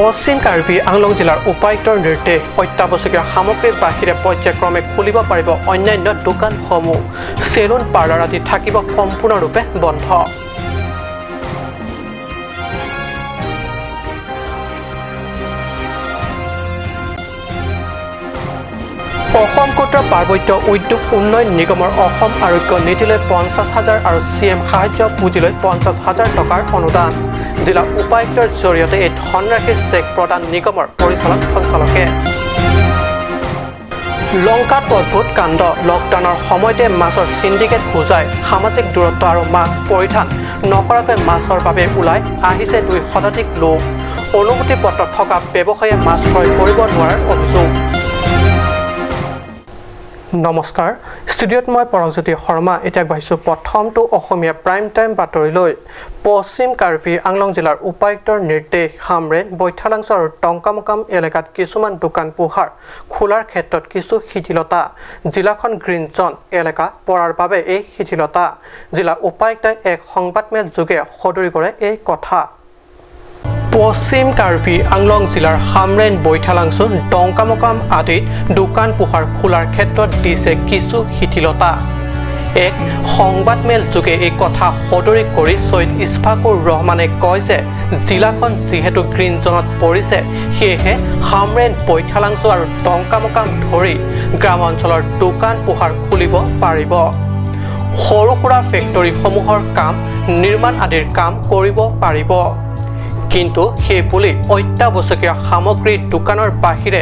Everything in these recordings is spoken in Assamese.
পশ্চিম কাৰ্বি আংলং জিলাৰ উপায়ুক্তৰ নিৰ্দেশ অত্যাৱশ্যকীয় সামগ্ৰীৰ বাহিৰে পৰ্যায়ক্ৰমে খুলিব পাৰিব অন্যান্য দোকানসমূহ চেলুন পাৰ্লাৰ আদি থাকিব সম্পূৰ্ণৰূপে বন্ধ। অসম ক্ষুদ্ৰ পাৰ্বত্য উদ্যোগ উন্নয়ন নিগমৰ অসম আৰোগ্য নীতিলৈ 50,000 আৰু CM সাহায্য পুঁজিলৈ 50,000 টকাৰ অনুদান। জিলা উপায়ুক্তৰ জৰিয়তে এই ধনৰাশি চেক প্ৰদান নিগমৰ পৰিচালন সঞ্চালকে। লংকাত অদ্ভুত কাণ্ড, লকডাউনৰ সময়তে মাছৰ সিন্ডিকেট বুজাই সামাজিক দূৰত্ব আৰু মাস্ক পৰিধান নকৰাকৈ মাছৰ বাবে ওলাই আহিছে 2 শতাধিক লোক। অনুমতি পত্ৰ থকা ব্যৱসায়ীয়ে মাছ ক্ৰয় কৰিব নোৱাৰাৰ অভিযোগ। নমস্কাৰ, ষ্টুডিঅ'ত মই পৰমজ্যোতি শৰ্মা। এতিয়া আগবাঢ়িছোঁ প্ৰথমটো অসমীয়া প্ৰাইম টাইম বাতৰিলৈ। পশ্চিম কাৰ্বি আংলং জিলাৰ উপায়ুক্তৰ নিৰ্দেশ হামৰেন, বৈঠালাংছ আৰু টংকামকাম এলেকাত কিছুমান দোকান পোহাৰ খোলাৰ ক্ষেত্ৰত কিছু শিথিলতা। জিলাখন গ্ৰীণ জন এলেকা পৰাৰ বাবে এই শিথিলতা। জিলা উপায়ুক্তই এক সংবাদমেল যোগে সদৰি কৰে এই কথা। পশ্চিম কাৰ্বি আংলং জিলাৰ হামৰেন, বৈঠালাংছ, টংকামকাম আদিত দোকান পোহাৰ খোলাৰ ক্ষেত্ৰত দিছে কিছু শিথিলতা। এক সংবাদমেল যোগে এই কথা সদৰি কৰি ছৈয়দ ইছফাকুৰ ৰহমানে কয় যে জিলাখন যিহেতু গ্ৰীণ জনত পৰিছে, সেয়েহে হামৰেন, বৈঠালাংছ আৰু টংকামকাম ধৰি গ্ৰামাঞ্চলৰ দোকান পোহাৰ খুলিব পাৰিব। সৰু সুৰা ফেক্টৰীসমূহৰ কাম, নিৰ্মাণ আদিৰ কাম কৰিব পাৰিব। কিন্তু সেই বুলি অত্যাৱশ্যকীয় সামগ্ৰীৰ দোকানৰ বাহিৰে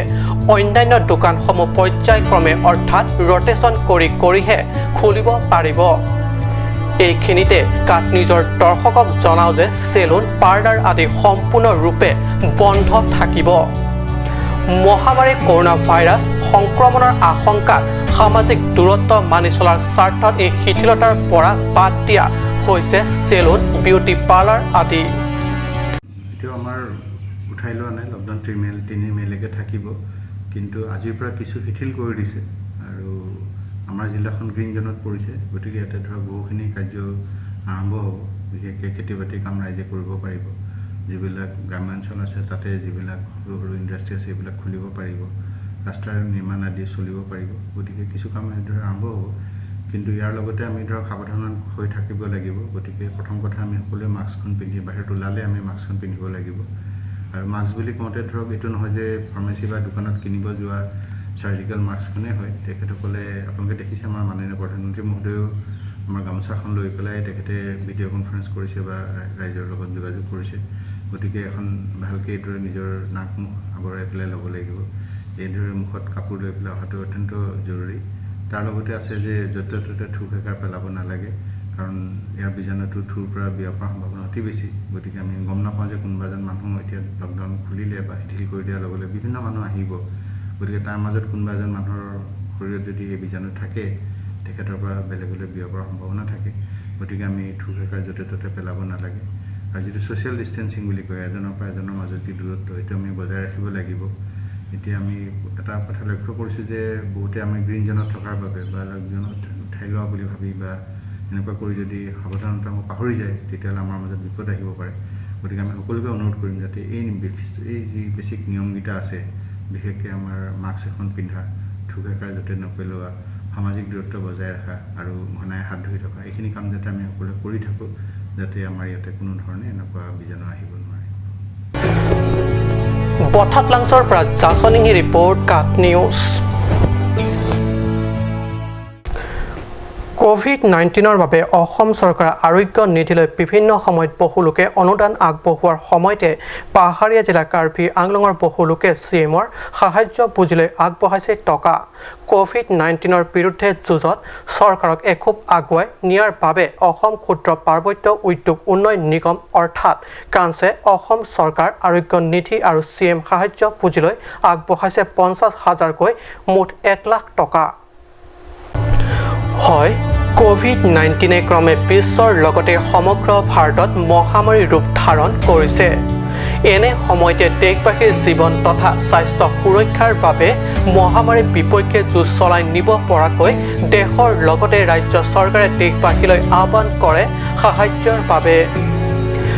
অন্যান্য দোকানসমূহ পৰ্যায়ক্ৰমে অৰ্থাৎ ৰটেশ্যন কৰিহে খুলিব পাৰিব। এইখিনিতে নিজৰ দৰ্শকক জনাওঁ যে চেলুন পাৰ্লাৰ আদি সম্পূৰ্ণৰূপে বন্ধ থাকিব। মহামাৰী কৰোণা ভাইৰাছ সংক্ৰমণৰ আশংকাত সামাজিক দূৰত্ব মানি চলাৰ স্বাৰ্থত এই শিথিলতাৰ পৰা বাদ দিয়া হৈছে চেলুন, বিউটি পাৰ্লাৰ আদি। এতিয়াও আমাৰ উঠাই লোৱা নাই, লকডাউন 3 মেলৈকে থাকিব, কিন্তু আজিৰ পৰা কিছু শিথিল কৰি দিছে। আৰু আমাৰ জিলাখন গ্ৰীণ জনত পৰিছে, গতিকে ইয়াতে ধৰক বহুখিনি কাৰ্য আৰম্ভ হ'ব। বিশেষকৈ খেতি বাতিৰ কাম ৰাইজে কৰিব পাৰিব। যিবিলাক গ্ৰাম্যাঞ্চল আছে তাতে যিবিলাক সৰু সৰু ইণ্ডাষ্ট্ৰী আছে সেইবিলাক খুলিব পাৰিব। ৰাস্তাৰ নিৰ্মাণ আদি চলিব পাৰিব। গতিকে কিছু কাম এনেদৰে আৰম্ভ হ'ব, কিন্তু ইয়াৰ লগতে আমি ধৰক সাৱধান হৈ থাকিব লাগিব। গতিকে প্ৰথম কথা আমি সকলোৱে মাস্কখন পিন্ধি বাহিৰত ওলালে আমি মাস্কখন পিন্ধিব লাগিব। আৰু মাস্ক বুলি কওঁতে ধৰক এইটো নহয় যে ফাৰ্মাচী বা দোকানত কিনিব যোৱা চাৰ্জিকেল মাস্কখনেই হয়। তেখেতসকলে আপোনালোকে দেখিছে আমাৰ মাননীয় প্ৰধানমন্ত্ৰী মহোদয়েও আমাৰ গামোচাখন লৈ পেলাই তেখেতে ভিডিঅ' কনফাৰেঞ্চ কৰিছে বা ৰাইজৰ লগত যোগাযোগ কৰিছে। গতিকে এখন ভালকৈ এইদৰে নিজৰ নাক মুখ আৱৰাই পেলাই ল'ব লাগিব। এইদৰে মুখত কাপোৰ লৈ পেলাই অহাটো অত্যন্ত জৰুৰী। তাৰ লগতে আছে যে য'তে ত'তে থু খেকাৰ পেলাব নালাগে, কাৰণ ইয়াৰ বীজাণুটো থুৰ পৰা বিয়পাৰ সম্ভাৱনা অতি বেছি। গতিকে আমি গম নাপাওঁ যে কোনোবা এজন মানুহ এতিয়া লকডাউন খুলিলে বা শিথিল কৰি দিয়াৰ লগে লগে বিভিন্ন মানুহ আহিব। গতিকে তাৰ মাজত কোনোবা এজন মানুহৰ শৰীৰত যদি এই বীজাণু থাকে, তেখেতৰ পৰা বেলেগলৈ বিয়পাৰ সম্ভাৱনা থাকে। গতিকে আমি থু খেকাৰ য'তে ত'তে পেলাব নালাগে। আৰু যিটো ছ'চিয়েল ডিষ্টেঞ্চিং বুলি কয়, এজনৰ পৰা এজনৰ মাজত যি দূৰত্ব, সেইটো আমি বজাই ৰাখিব লাগিব। এতিয়া আমি এটা কথা লক্ষ্য কৰিছোঁ যে বহুতে আমি গ্ৰীণ জনত থকাৰ বাবে বা লকডাউনত উঠাই লোৱা বুলি ভাবি বা এনেকুৱা কৰি যদি সাৱধানতা পাহৰি যায়, তেতিয়াহ'লে আমাৰ মাজত বিপদ আহিব পাৰে। গতিকে আমি সকলোকে অনুৰোধ কৰিম যাতে এই যি বেছিক নিয়মকেইটা আছে, বিশেষকৈ আমাৰ মাস্ক এখন পিন্ধা, থু খেকাৰ যাতে নপেলোৱা, সামাজিক দূৰত্ব বজাই ৰখা আৰু ঘনাই হাত ধুই থকা, এইখিনি কাম যাতে আমি সকলোৱে কৰি থাকোঁ, যাতে আমাৰ ইয়াতে কোনো ধৰণে এনেকুৱা বীজাণু আহিব নোৱাৰে। বঠাটলাংছৰ পৰা জাছনিঙি ৰিপৰ্ট, কাট নিউজ। COVID-19ৰ বাবে অসম চৰকাৰৰ আৰোগ্য নীতিলৈ বিভিন্ন সময়ত বহু লোকে অনুদান আগবঢ়োৱাৰ সময়তে পাহাৰীয়া জিলা কাৰ্বি আংলঙৰ বহু লোকে CMৰ সাহায্য পুঁজিলৈ আগবঢ়াইছে টকা। COVID-19ৰ বিৰুদ্ধে যুঁজত চৰকাৰক এখোপ আগুৱাই নিয়াৰ বাবে অসম ক্ষুদ্ৰ পাৰ্বত্য উদ্যোগ উন্নয়ন নিগম অৰ্থাৎ কাঞ্চে অসম চৰকাৰ আৰোগ্য নীতি আৰু CM সাহায্য পুঁজিলৈ আগবঢ়াইছে 50,000কৈ মুঠ 1 লাখ টকা। হয়, COVID-19 ক্ৰমে বিশ্বৰ লগতে সমগ্ৰ ভাৰতত মহামাৰীৰ ৰূপ ধাৰণ কৰিছে। এনে সময়তে দেশবাসীৰ জীৱন তথা স্বাস্থ্য সুৰক্ষাৰ বাবে মহামাৰীৰ বিপক্ষে যুঁজ চলাই নিব পৰাকৈ দেশৰ লগতে ৰাজ্য চৰকাৰে দেশবাসীলৈ আহ্বান কৰে সাহায্যৰ বাবে।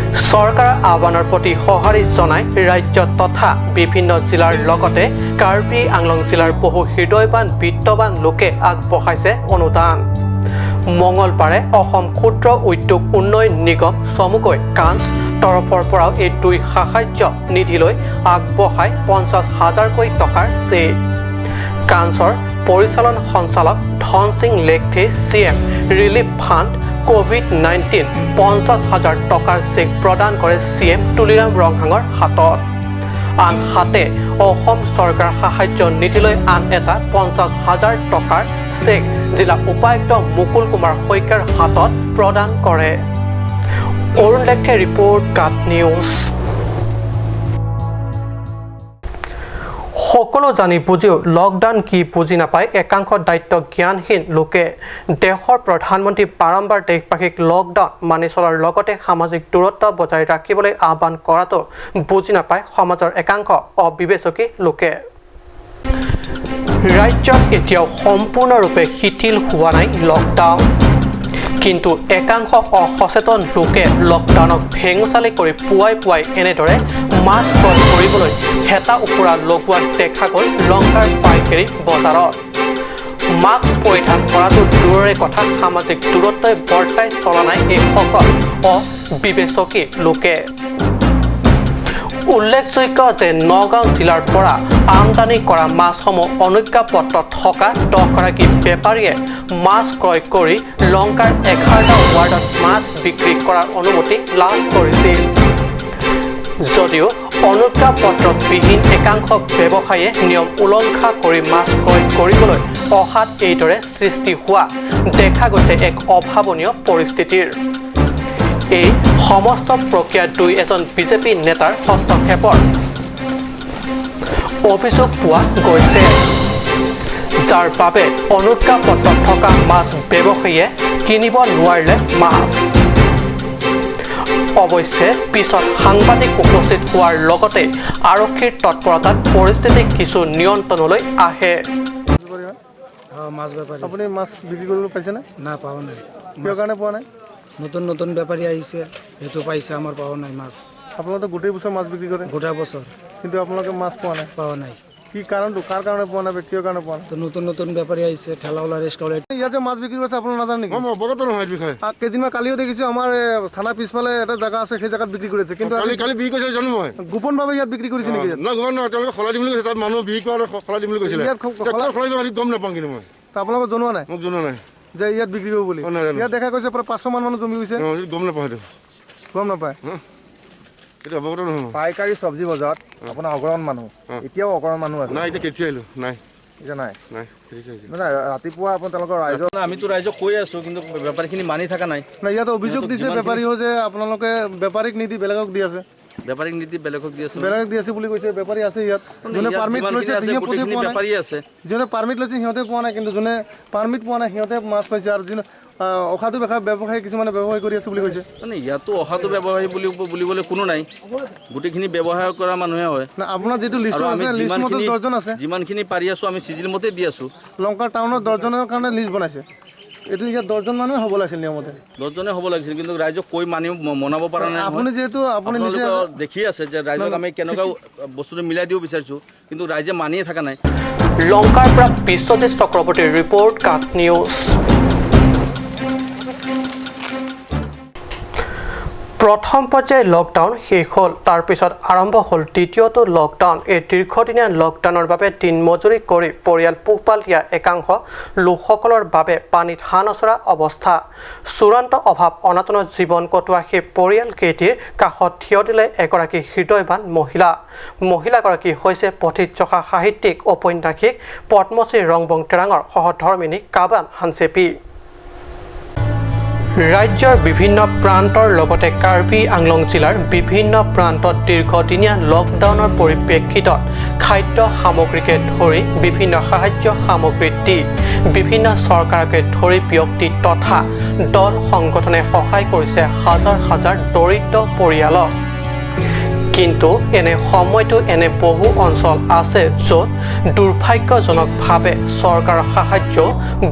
চৰকাৰৰ আহ্বানৰ প্ৰতি সঁহাৰি জনাই ৰাজ্য তথা বিভিন্ন জিলাৰ লগতে কাৰ্বি আংলং জিলাৰ বহু হৃদয়বান বিত্তবান লোকে আগবঢ়াইছে অনুদান। মঙলবাৰে অসম ক্ষুদ্ৰ উদ্যোগ উন্নয়ন নিগম চমুকৈ কাঞ্চ তৰফৰ পৰাও এই দুই সাহায্য নিধিলৈ আগবঢ়াই 50,000কৈ টকাৰ চেক। কাঞ্চৰ পৰিচালন সঞ্চালক ধন সিং লেখথে CM ৰিলিফ ফাণ্ড COVID-19 50,000 টকাৰ চেক প্ৰদান কৰে CM তুলিৰাম ৰংহাঙৰ হাতত। আনহাতে অসম চৰকাৰ সাহায্য নিধিলৈ আন এটা 50,000 টকাৰ চেক জিলা উপায়ুক্ত মুকুল কুমাৰ শইকীয়াৰ হাতত প্ৰদান কৰে। অৰুণ লেখথে ৰিপৰ্ট কাট নিউজ। সকলো জানি বুজিও লকডাউন কি বুজি নাপায় একাংশ দায়িত্ব জ্ঞানহীন লোকে। দেশৰ প্ৰধানমন্ত্ৰী বাৰম্বাৰ দেশবাসীক লকডাউন মানি চলাৰ লগতে সামাজিক দূৰত্ব বজাই ৰাখিবলৈ আহ্বান কৰাটো বুজি নাপায় সমাজৰ একাংশ অবিবেচকী লোকে। ৰাজ্যত এতিয়াও সম্পূৰ্ণৰূপে শিথিল হোৱা নাই লকডাউন, কিন্তু একাংশ অসচেতন লোকে লকডাউনক ভেঙুচালি কৰি পুৱাই এনেদৰে মাস্ক ক্ৰয় কৰিবলৈ হেতা ওপৰা লগোৱা দেখা গ'ল লংকাৰ পাইকাৰী বজাৰত। মাস্ক পৰিধান কৰাটো দূৰৰে কথা, সামাজিক দূৰত্বই বৰ্তাই চলা নাই এইসকল অবিবেচকী লোকে। উল্লেখযোগ্য যে নগাঁও জিলাৰ পৰা আমদানি কৰা মাছসমূহ অনুজ্ঞাপত্ৰ থকা 10গৰাকী বেপাৰীয়ে মাছ ক্ৰয় কৰি লংকাৰ 11টা ৱাৰ্ডত মাছ বিক্ৰী কৰাৰ অনুমতি লাভ কৰিছিল। যদিও অনুজ্ঞাপত্ৰবিহীন একাংশ ব্যৱসায়ীয়ে নিয়ম উলংঘা কৰি মাছ ক্ৰয় কৰিবলৈ অহাত এইদৰে সৃষ্টি হোৱা দেখা গৈছে এক অভাৱনীয় পৰিস্থিতিৰ। এই সমস্ত প্ৰক্ৰিয়াত দুই এজন বিজেপি নেতাৰ হস্তক্ষেপৰ অভিযোগ পোৱা গৈছে, যাৰ বাবে অনুজ্ঞাপত্ৰ থকা মাছ ব্যৱসায়ীয়ে কিনিব নোৱাৰিলে মাছ। অৱশ্যে পিছত সাংবাদিক উপস্থিত হোৱাৰ লগতে আৰক্ষীৰ তৎপৰতাত পৰিস্থিতি কিছু নিয়ন্ত্ৰণলৈ আহে। আপুনি মাছ বিক্ৰী কৰিব পাইছেনে? না, পাওঁ নাই। কিয় কাৰণে পোৱা নাই? নতুন নতুন বেপাৰী আহিছে, সেইটো পাইছে, আমাৰ পাওঁ নাই মাছ। আপোনালোকে গোটেই বছৰ মাছ বিক্ৰী কৰে? গোটেই বছৰ। কিন্তু আপোনালোকে মাছ পোৱা নাই? পোৱা নাই। কি কাৰণটো, কাৰ কাৰণে পোৱা নাই, কিয় কাৰণে পোৱা নাই? নতুন নতুন বেপাৰী আহিছে, ঠেলাওলা ৰেস্কাউলে। ইয়াত যে মাছ বিক্ৰী কৰিছে আপোনালোকে নাজানে নেকি? মই অৱগত নহয় বিষয়ে। কেইদিনমান কালিও দেখিছোঁ আমাৰ থানা পিছফালে এটা জেগা আছে, সেই জেগাত বিক্ৰী কৰিছে। কিন্তু কালি বিক্ৰী কৰিছে জানো মই? গোপনভাৱে ইয়াত বিক্ৰী কৰিছে নেকি? না, গোপন নহয়, তেওঁলোকে সলাই দিম বুলি কৈছে। তাত মানুহ বিক্ৰী কৰা সলাই দিম বুলি কৈছিলে। ইয়াত সলাই গম নাপাওঁ কিন্তু মই। আপোনালোকে জনোৱা নাই? মোক জনোৱা নাই যে ইয়াত বিক্ৰী কৰিব বুলি। ইয়াত দেখা গৈছে প্ৰায় 500 মান মানুহ জমি গৈছে। গম নাপাওঁ, সেইটো গম নাপায়। এইটো অৱগত নহয়। পাইকাৰী চব্জি বজাৰত আপোনাৰ অগৰণ মানুহ, এতিয়াও অগৰণ মানুহ আছে? নাই, এতিয়া কেতিয়া আহিলোঁ? নাই, এতিয়া নাই। নাই, ৰাতিপুৱা আপোনাৰ তেওঁলোকৰ ৰাইজৰ, আমিতো ৰাইজক কৈ আছোঁ, কিন্তু বেপাৰীখিনি মানি থকা নাই। ইয়াত অভিযোগ দিছে বেপাৰীও যে আপোনালোকে বেপাৰীক নিদি বেলেগক দি আছে। বেপাৰীক নিদি বেলেগক দি আছে, বেলেগক দি আছে বুলি কৈছে। বেপাৰী আছে ইয়াত, যোনে পাৰ্মিট লৈছে বেপাৰী আছে, যোনে পাৰ্মিট লৈছে সিহঁতে পোৱা নাই, কিন্তু যোনে পাৰ্মিট পোৱা নাই সিহঁতে মাছ পাইছে। আৰু যোনে অসাধু ব্যৱসায়ী কিছুমানে ব্যৱসায় কৰি আছে বুলি কৈছে। মানে ইয়াতো অসাধু ব্যৱসায়ী বুলিবলৈ কোনো নাই, গোটেইখিনি ব্যৱসায় কৰা মানুহে হয়। আপোনাৰ যিটো লিষ্ট আছে, লিষ্ট মতে 10জন আছে। যিমানখিনি পাৰি আছোঁ আমি চিজিল মতে দি আছোঁ। লংকা টাউনত 10জনৰ কাৰণে লিষ্ট বনাইছে। এইটো ইয়াত 10জন মানুহে হ'ব লাগিছিল, নিয়মতে 10জনে হ'ব লাগিছিল, কিন্তু ৰাইজক কৈ মনাব পৰা নাই। আপুনি যিহেতু আপুনি নিজে দেখি আছে যে ৰাইজক আমি কেনেকুৱা বস্তুটো মিলাই দিব বিচাৰিছোঁ, কিন্তু ৰাইজে মানিয়ে থকা নাই। লংকাৰ পৰা বিশ্বজিৎ চক্ৰৱৰ্তীৰ ৰিপৰ্ট, কাট নিউজ। প্ৰথম পৰ্যায়ৰ লকডাউন শেষ হ'ল, তাৰ পিছত আৰম্ভ হ'ল দ্বিতীয়টো লকডাউন। এই দীৰ্ঘদিনীয়া লকডাউনৰ বাবে দিনমজুৰি কৰি পৰিয়াল পোহপাল দিয়া একাংশ লোকসকলৰ বাবে পানীত হাঁহ নচৰা অৱস্থা। চূড়ান্ত অভাৱ অনাটনত জীৱন কটোৱা সেই পৰিয়ালকেইটিৰ কাষত থিয় দিলে এগৰাকী হৃদয়বান মহিলা। মহিলাগৰাকী হৈছে পথিতযশা সাহিত্যিক ঔপন্যাসিক পদ্মশ্ৰী ৰংবং তেৰাঙৰ সহধৰ্মিনী কাবান হানচেপি। ৰাজ্যৰ বিভিন্ন প্ৰান্তৰ লগতে কাৰ্বি আংলং জিলাৰ বিভিন্ন প্ৰান্তত দীৰ্ঘদিনীয়া লকডাউনৰ পৰিপ্ৰেক্ষিতত খাদ্য সামগ্ৰীকে ধৰি বিভিন্ন সাহায্য সামগ্ৰী দি বিভিন্ন চৰকাৰকে ধৰি ব্যক্তি তথা দল সংগঠনে সহায় কৰিছে হাজাৰ হাজাৰ দৰিদ্ৰ পৰিয়ালক। কিন্তু এনে সময়তো এনে বহু অঞ্চল আছে য'ত দুৰ্ভাগ্যজনকভাৱে চৰকাৰৰ সাহায্য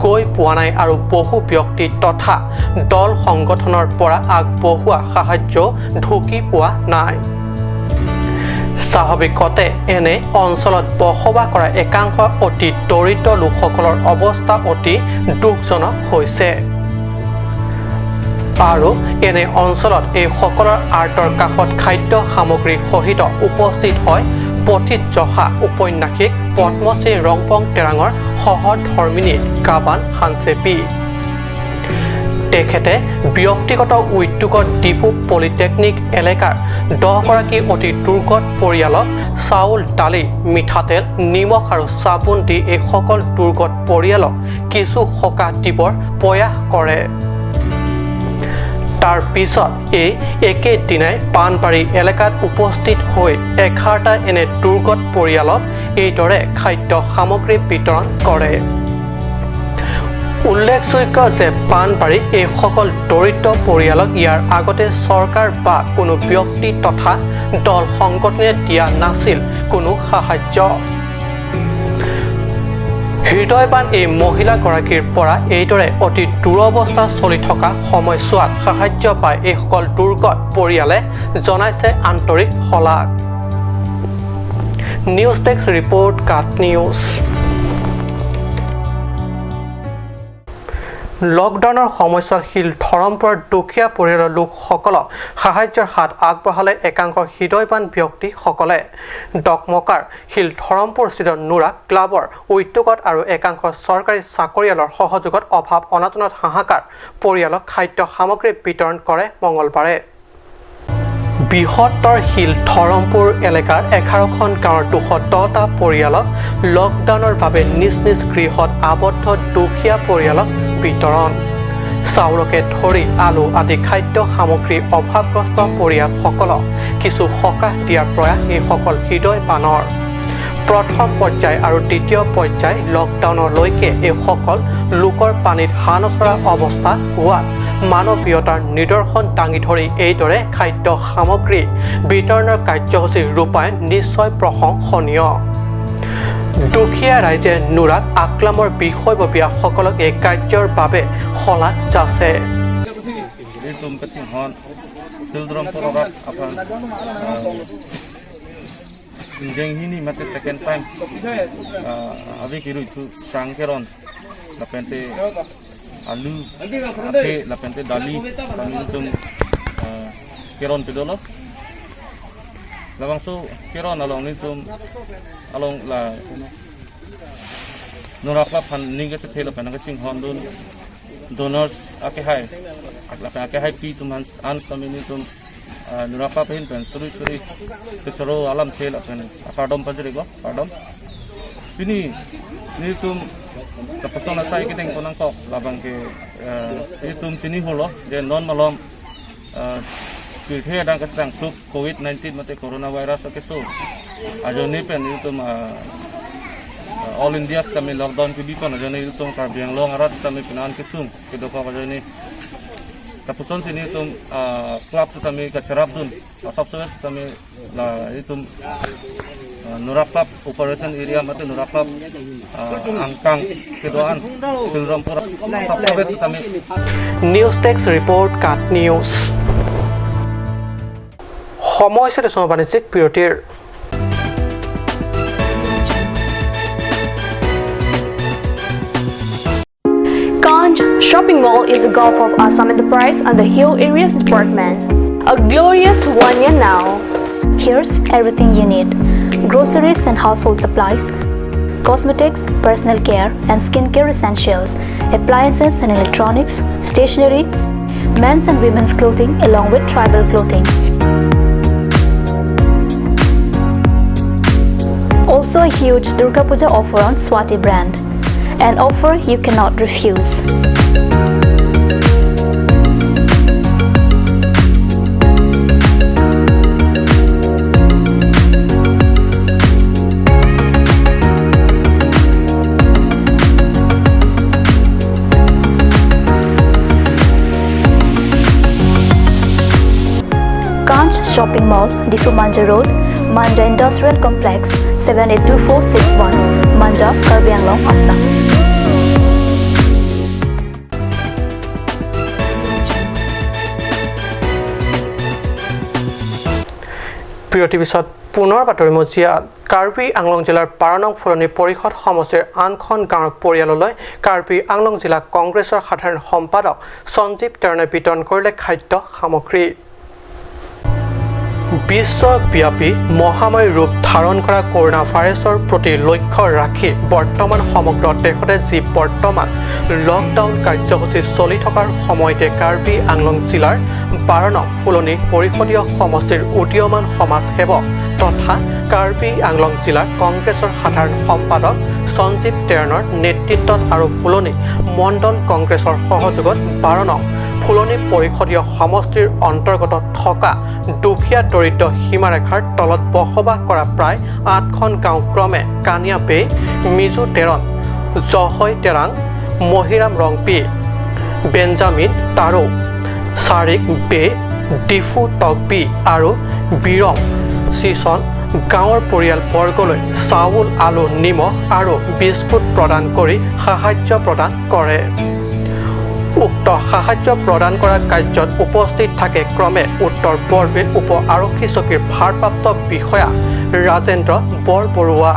গৈ পোৱা নাই আৰু বহু ব্যক্তি তথা দল সংগঠনৰ পৰা আগবঢ়োৱা সাহায্য ঢুকি পোৱা নাই স্বাভাৱিকতে এনে অঞ্চলত বসবাস কৰা একাংশ অতি দৰিদ্ৰ লোকসকলৰ অৱস্থা অতি দুখজনক হৈছে আৰু এনে অঞ্চলত এই সকলৰ আৰ্টৰ কাষত খাদ্য সামগ্ৰী সহিত উপস্থিত হয় পথিত জহা উপন্যাসিক পদ্মশ্ৰী ৰংপং তেৰাঙৰ সহধৰ্মিনী কাবান হানচেপি তেখেতে ব্যক্তিগত উদ্যোগত ডিপু পলিটেকনিক এলেকাৰ 10 গৰাকী অতি দুৰ্গত পৰিয়ালক চাউল দালি মিঠাতেল নিমখ আৰু চাবোন দি এই সকল দুৰ্গত পৰিয়ালক কিছু সকাহ দিবৰ প্ৰয়াস কৰে তাৰ পিছত এই একেদিনাই পানবাৰী এলেকাত উপস্থিত হৈ 11টা এনে দুৰ্গত পৰিয়ালক এইদৰে খাদ্য সামগ্ৰী বিতৰণ কৰে উল্লেখযোগ্য যে পানবাৰী এই সকল দৰিদ্ৰ পৰিয়ালক ইয়াৰ আগতে চৰকাৰ বা কোনো ব্যক্তি তথা দল সংগঠনে দিয়া নাছিল কোনো সাহায্য হৃদয়বান এই মহিলাগৰাকীৰ পৰা এইদৰে অতি দুৰৱস্থা চলি থকা সময়ছোৱাত সাহায্য পাই এই সকল দুৰ্গত পৰিয়ালে জনাইছে আন্তৰিক শলাগ নিউজ ডেস্ক ৰিপৰ্ট কাট নিউজ লকডাউনৰ সময়ছোৱাত শিল ধৰমপুৰৰ দুখীয়া পৰিয়ালৰ লোকসকলক সাহায্যৰ হাত আগবঢ়ালে একাংশ হৃদয়বান ব্যক্তিসকলে ডকমকাৰ শিল ধৰমপুৰস্থিত নুৰা ক্লাবৰ উদ্যোগত আৰু একাংশ চৰকাৰী চাকৰিয়ালৰ সহযোগত অভাৱ অনাটনত হাহাকাৰ পৰিয়ালক খাদ্য সামগ্ৰী বিতৰণ কৰে মঙলবাৰে বৃহত্তৰ শিল ধৰমপুৰ এলেকাৰ 11খন গাঁৱৰ 210টা পৰিয়ালক লকডাউনৰ বাবে নিজ নিজ গৃহত আবদ্ধ দুখীয়া পৰিয়ালক বিতৰণ চাউলকে ধৰি আলু আদি খাদ্য সামগ্ৰী অভাৱগ্ৰস্ত পৰিয়ালসকলক কিছু সকাহ দিয়াৰ প্ৰয়াস এই সকল হৃদয়বানৰ প্ৰথম পৰ্যায় আৰু দ্বিতীয় পৰ্যায় লকডাউনলৈকে এই সকল লোকৰ পানীত হানচৰা অৱস্থা হোৱাত মানৱীয়তাৰ নিদৰ্শন দাঙি ধৰি এইদৰে খাদ্য সামগ্ৰী বিতৰণৰ কাৰ্যসূচী ৰূপায়ণ নিশ্চয় প্ৰশংসনীয় দুখীয়া ৰাইজে নুৰাক আকলামৰ বিষয়ববীয়াসকলক এই কাৰ্যৰ বাবে শলাগ যাচে Jenghini mate second time avi kiru itu sangkeron lapente alu ape lapente dali kami tum keron tu dolo lawang so keron along ni tum along la norapa phan ninga te thela panang ching hon dun donors ake hai ake hai pi tum ans kami ni tum Nurapa pahin pen suri kecoro alam sel apen pardom pajeri go pardom ini tum kapasona sai kiteng konang kok labang ke tum sini holo je non malom kithe dang kasang tup covid-19 mate coronavirus ke so ajo ni pen tum all india kami lockdown ki dikon ajo ni tum kar biang long arat kami pinan kesung kedoko ajo ni Kapuson sini itu klub kami kecerap dun, asap sudah kami lah itu nurapap operation area mati nurapap angkang kedoan silrampur asap sudah kami. News Desk Report Kat News. সময় সেটা সময় বাণিজ্যিক বিৰতিৰ Shopping Mall is a gulf of Assam Enterprise and the Hill Areas Department. A glorious 1 year now. Here's everything you need. Groceries and household supplies, cosmetics, personal care and skincare essentials, appliances and electronics, stationery, men's and women's clothing along with tribal clothing. Also a huge Durga Puja offer on Swati brand. An offer you cannot refuse. Shopping Mall, Difu Manja Road, Manja Industrial Complex, 782461, Manja, Karbi Anglong, Assam. বিৰতিৰ পিছত পুনৰ বাতৰি মজিয়াত কাৰ্বি আংলং জিলাৰ 12 নং ফুলনি পৰিষদ সমষ্টিৰ আনখন গাঁৱৰ পৰিয়াললৈ কাৰ্বি আংলং জিলা কংগ্ৰেছৰ সাধাৰণ সম্পাদক সঞ্জীৱ তেৰণে বিতৰণ কৰিলে খাদ্য সামগ্ৰী। বিশ্বব্যাপী মহামাৰী ৰূপ ধাৰণ কৰা কৰোনা ভাইৰাছৰ প্ৰতি লক্ষ্য ৰাখি বৰ্তমান সমগ্ৰ দেশতে যি বৰ্তমান লকডাউন কাৰ্যসূচী চলি থকাৰ সময়তে কাৰ্বি আংলং জিলাৰ 12 নং ফুলনি পৰিষদীয় সমষ্টিৰ উদীয়মান সমাজসেৱক তথা কাৰ্বি আংলং জিলাৰ কংগ্ৰেছৰ সাধাৰণ সম্পাদক সঞ্জীৱ তেৰণৰ নেতৃত্বত আৰু ফুলনি মণ্ডল কংগ্ৰেছৰ সহযোগত 12 নং ফুলনি পৰিষদীয় সমষ্টিৰ অন্তৰ্গত থকা দুখীয়া দৰিদ্ৰ সীমাৰেখাৰ তলত বসবাস কৰা প্ৰায় 8খন গাঁও ক্ৰমে কানিয়া বে, মিজু তেৰণ, জহৈ তেৰাং, মহিৰাম ৰংপি, বেঞ্জামিন তাৰো, চাৰিক বে, ডিফু টকবি আৰু বিৰং চিচন গাঁৱৰ পৰিয়ালবৰ্গলৈ চাউল, আলু, নিমখ আৰু বিস্কুট প্ৰদান কৰি সাহায্য প্ৰদান কৰে। উক্ত সাহায্য প্ৰদান কৰা কাৰ্যত উপস্থিত থাকে ক্ৰমে উত্তৰ বৰবিল উপ আৰক্ষী চকীৰ ভাৰপ্ৰাপ্ত বিষয়া ৰাজেন্দ্ৰ বৰবৰুৱা,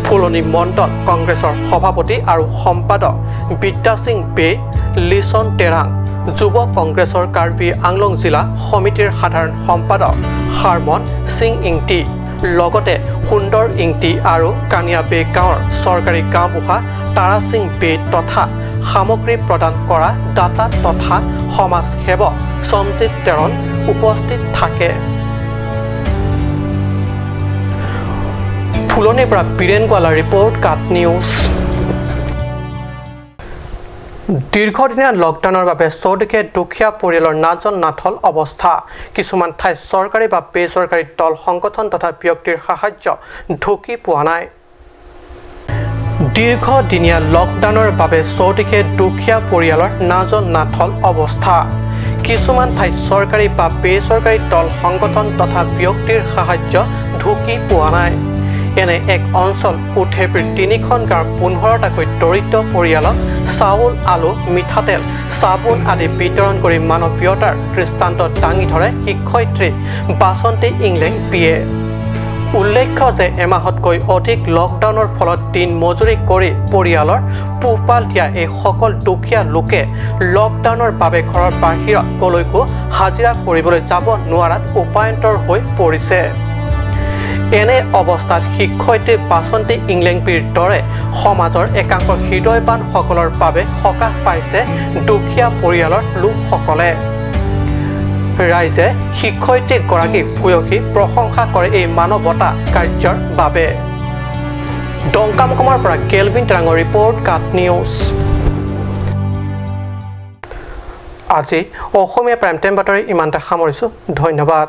ফুলনি মণ্ডল কংগ্ৰেছৰ সভাপতি আৰু সম্পাদক বিদ্যা সিং বে, লিচন তেৰাং, যুৱ কংগ্ৰেছৰ কাৰ্বি আংলং জিলা সমিতিৰ সাধাৰণ সম্পাদক হাৰমন সিং ইংটি, লগতে সুন্দৰ ইংটি আৰু কানিয়া বে গাঁৱৰ চৰকাৰী গাঁওবুঢ়া তাৰা সিং বে তথা সামগ্ৰী প্ৰদান কৰা দাতা তথা সমাজসেৱক সঞ্জীৱ তেৰণ উপস্থিত থাকে। ফুলনিৰ পৰা বীৰেন গোৱালাৰ ৰিপৰ্ট, কাট নিউজ। দীৰ্ঘদিনীয়া লকডাউনৰ বাবে চৌদিশে দুখীয়া পৰিয়ালৰ নাজল নাথল অৱস্থা। কিছুমান ঠাইত চৰকাৰী বা বেচৰকাৰী দল সংগঠন তথা ব্যক্তিৰ সাহায্য ঢুকি পোৱা নাই। দীৰ্ঘদিনীয়া লকডাউনৰ বাবে চৌদিশে দুখীয়া পৰিয়ালৰ নাজল নাথল অৱস্থা। কিছুমান ঠাইত চৰকাৰী বা বেচৰকাৰী দল সংগঠন তথা ব্যক্তিৰ সাহায্য ঢুকি পোৱা নাই। এনে এক অঞ্চল উঠেপিৰ 3খন গাঁৱৰ 15টাকৈ দৰিদ্ৰ পৰিয়ালক চাউল, আলু, মিঠাতেল, চাবোন আদি বিতৰণ কৰি মানৱীয়তাৰ দৃষ্টান্ত দাঙি ধৰে শিক্ষয়িত্ৰী বাসন্তী ইংলেং বিয়ে। উল্লেখ্য যে এমাহতকৈ অধিক লকডাউনৰ ফলত দিন মজুৰি কৰি পৰিয়ালৰ পোহপাল দিয়া এই সকল দুখীয়া লোকে লকডাউনৰ বাবে ঘৰৰ বাহিৰত কলৈকো হাজিৰা কৰিবলৈ যাব নোৱাৰাত উপায়ন্তৰ হৈ পৰিছে। এনে অৱস্থাত শিক্ষয়িত্ৰী বাসন্তী ইংলেংপিৰ দৰে সমাজৰ একাংশ হৃদয়বানসকলৰ বাবে সকাহ পাইছে দুখীয়া পৰিয়ালৰ লোকসকলে। ৰাইজে শিক্ষয়িত্ৰীগৰাকীক ভূয়সী প্ৰশংসা কৰে এই মানৱতা কাৰ্যৰ বাবে। ডংকামকমৰ পৰা কেলভিন তেৰাঙৰ ৰিপৰ্ট, কাট নিউজ। আজি অসমীয়া প্ৰাইম টাইম বাতৰি ইমানতে সামৰিছোঁ। ধন্যবাদ।